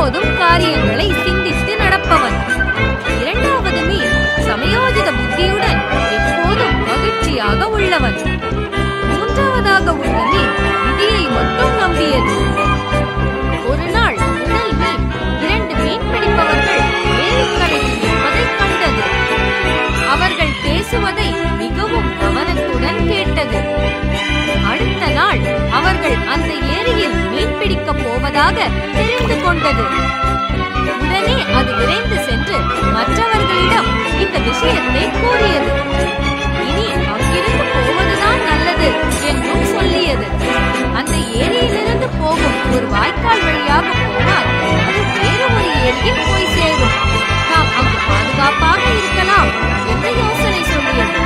எப்போதும் காரியங்களை சிந்தித்து நடப்பவன். இரண்டாவது மீன் சமயோஜித புத்தியுடன் எப்போதும் மகிழ்ச்சியாக உள்ளவன். மூன்றாவதாக உள்ள மீன் விதியை மட்டும் நம்பியது. ஒரு நாள் முதல் மீன் இரண்டு மீன் பிடிப்பவர்கள் ஏரிக்கரையில் நிற்பதைக் கண்டது. அவர்கள் பேசுவதை மிகவும் கவனத்துடன் கேட்டது. அடுத்த நாள் அவர்கள் அந்த ஏரியில் மீன் பிடிக்கப் போவதாக தெரிந்து கொண்டது. உடனே அது விரைந்து சென்று மற்றவர்களிடம் இந்த விஷயத்தை கூறியது. இனி அங்கிருந்து போவதுதான் நல்லது என்றும் சொல்லியது. அந்த ஏரியிலிருந்து போகும் ஒரு வாய்க்கால் வழியாக போனால் அது வேறு ஒரு ஏரியில் போய் சேரும். நாம் அங்கு பாதுகாப்பாக இருக்கலாம் என்று யோசனை சொல்லியது.